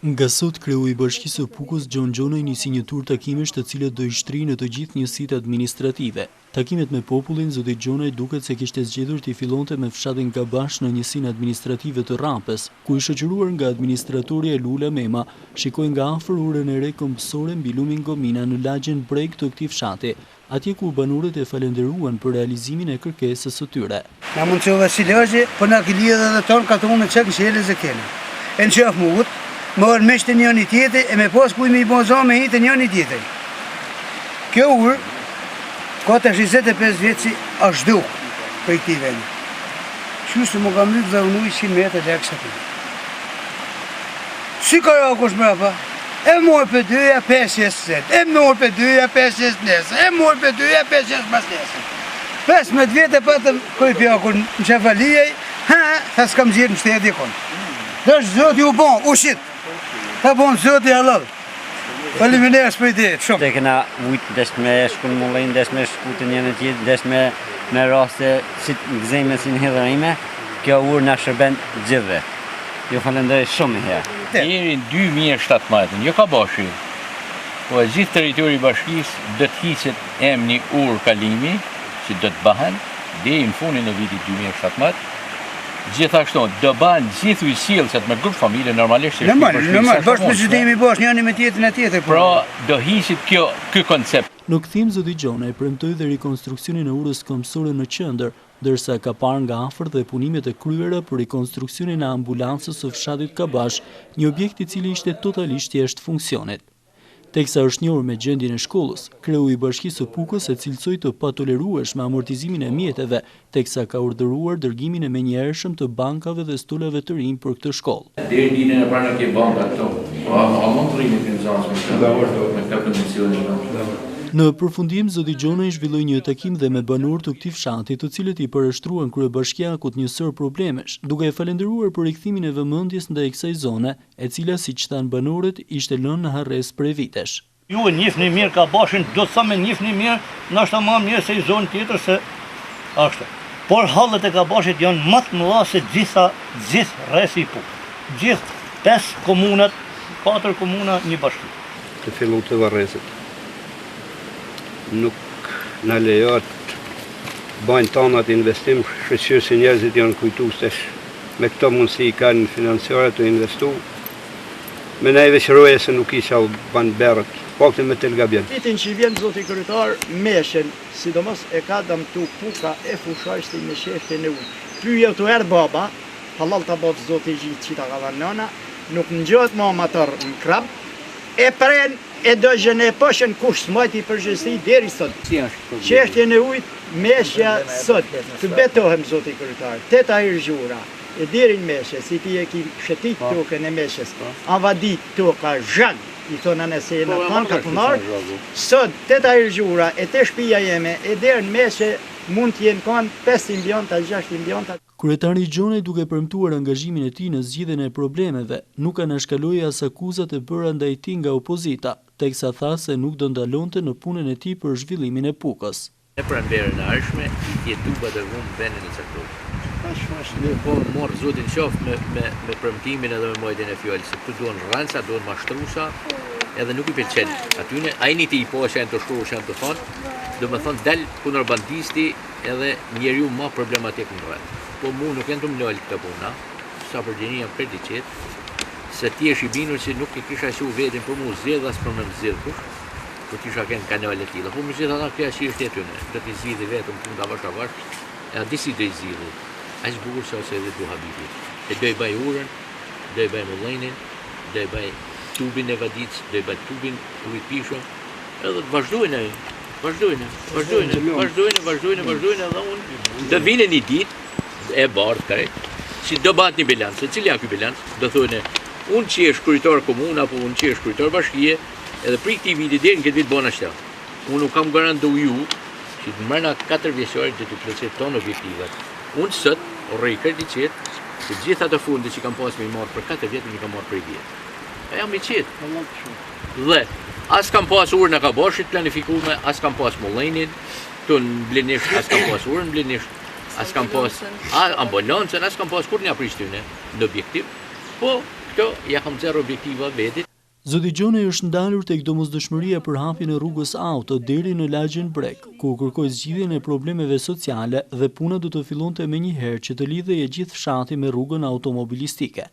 Nga sot kreu i Bashkisë së Pukës Gjon Gjonaj nisi një tur takimesh të cilët do i shtrinë në të gjithë njësitë administrative. Takimet me popullin, zoti Gjonaj duket se kishte zgjedhur t'i fillonte me fshatin Kabash në njësinë administrative të Rampës, ku i shoqëruar nga administratorja Lula Mema, shikoi nga afër urën e re kombësore mbi lumin Gomina në lagjen Breg të këtij fshati, atje ku banorët e falenderuan për realizimin e kërkesës së tyre. Na mund të vasilojë, po na lidhë edhe ton katunë çka kishële ze kene. E nxef mut më orë me shtë njën i tjetër, e me pas kuj me i bonza me hitë njën i tjetër. Kjo urë, ka të 25 vjetë si është dukë për i këti veni. Qështë më kam lypë dhe unuj 100 metë dhe kësa të. Si ka rako është mrapa? E morë për 2, 5 jesë zetë, e morë për 2, 5 jesë nesë, e morë për 2, 5 jesë mas nesë. 15 vjetë e patëm kërë pjakur në qefalijej, ta s'kam zirë në shteti konë. Dhe është zotë ju bon, ushit. Ta bon zotë i halal. Faleminderit për ide, shumë. Dhe këna ujtë desh me shkunë mullin, desh me shkutë njën e tjetë, desh me raste si të gzejme si në hidhërime, kjo urë nga shërben gjithve. Ju falenderoj shumë i herë. Deri në 2017, jo ka bashi, po e gjithë territori i bashkisë do të hiqet emni urë kalimi, që do të bahen, deri në fundin e vitit 2017, gjithashtu, do banë gjithu i sjellëset me grup familje, normalisht që Normal, bashkë me qytetimi bashkë, njëni me tjetën e tjetër. Pra, do hiqet ky koncept. Në kthim zoti Gjonaj premtoi dhe rikonstruksionin e urës kombësore në qendër, ndërsa ka parë nga afër dhe punimet e kryera për rikonstruksionin e ambulancës së fshatit Kabash, një objekt i cili ishte totalisht jashtë funksionit. Teksa është njohur me gjendjen e shkollës, kreu i Bashkisë së Pukës e cilësoi të patolerueshme amortizimin e mjeteve, teksa ka urdhëruar dërgimin e menjëhershëm të bankave dhe stolave të rinj për këtë shkollë. Deri ditën e parë në banka këto. A mund të rrinë me këtë kondicione? Në përfundim, zoti Gjonaj zhvilloi një takim dhe me banorët të këtij fshati, të cilët i përreshtruan kryebashkiakut një sër problemesh, duke e falenderuar për rikthimin e vëmendjes ndaj kësaj zone, e cila siç thanë banorët ishte lënë në harres prej vitesh. Ju e njihni mirë Kabashin, do të sa me njihni mirë, ndoshta më mirë se i zonë tjetër se ashtu. Por hallet e Kabashit janë më të mëdha se gjithë rresi i Pukës. Gjithë 5 komunat, 4 komuna, një bashki. Të fillu të varresit. Nuk në lejot bajnë tanat investim, shqyqyrë si njerëzit janë kujtu se me këto mundësi i kanë financiare të investu. Me nejve qëroje se nuk isha banë berët, pakte me telgabjen. Vitin që vjen zoti kryetar meshen, sidomos e ka dëmtu Puka e fushashti me sheftin e ujë. Pyje të erë baba, halal të bovë zoti gjithë që ta ka dhe nëna, nuk në gjëtë më amator në krab, e pren e dëgjën e pëshën kush smajti i përgjësi deri sot. Qeshtje në ujtë, meshja sot, të betohem zoti kryetar, 8 ajrë gjura, e deri në meshe, si ti e ki shetit tukën e meshes, avadit tuka zhag, i thona nëse e në tonë ka punar, sot 8 ajrë gjura, e te shpia jeme, e deri në meshe, mund t'jenë kanë 5 imbionta, 6 imbionta. Kryetari Gjonaj, duke premtuar angazhimin e tij në zgjidhjen e problemeve, nuk anashkaloi as akuzat e bëra ndaj tij nga opozita, teksa tha se nuk do ndalonte në punën e tij për zhvillimin e Pukës. E pranverën e ardhshme, i tjetuba dhe vumë vendin e caktuar. Po morë zotin qoftë me premtimin edhe me mojtjen e fjallës, se këtu duan rranca, duan mashtrusa, edhe nuk i pëlqen. Atyne, ajni ti i po që janë të shkruar që janë të thonë, do me thonë del kundërbandisti edhe njeriu ma problematik në rrët. Po mu nuk e në të mlojnë këta puna, sa përgjeni jam kredi qetë, se ti e shibinur që nuk e kisha që u vetin për mu zjedh as për me më zjedh kush, po tisha kënë kanale tila. Po më zjedh ata këja që është jetë tëne, do t'i zhidhi vetëm pun të avash, e a disi do i zhidhi. A që bukur që ose edhe du habitit. E do i baj urën, do i baj mëllajnin, do i baj tubin e vadic, do i baj tubin ujt pisho, edhe të vazhdojnë edhe unë. Do vine një dit, e bardë kërejt, që do bat një bilancë, cilja kjo bilancë, do thone, unë që është kryetar komuna, apo unë që është kryetar bashkije, edhe pri këti viti dhe në këtë vit bona shta. Unë nuk kam garantu ju, që të mërna 4 vjeqare që të plëcet tonë objektivat. Unë sët, orrej kërdi qetë, se gjitha të fundi që kam pas me i marë për 4 vjetë, një kam marë për i vjetë. E jam i qetë. Dhe, as kam pas urë në Kabashit planifikume, as kam pas mollajnin, të në Blenisht, as kam pas urë në Blenisht, as kam pas ambulancën, as kam pas kur një Prishtinë në objektiv, po Këto ja kam zero objektiva vetit. Zoti Gjonaj është ndalur tek domosdoshmëria për hapjen e rrugës Auto deri në lagjen Brek, ku kërkoi zgjidhjen e problemeve sociale dhe puna do të fillonte menjëherë që të lidhej e gjithë fshati me rrugën automobilistike.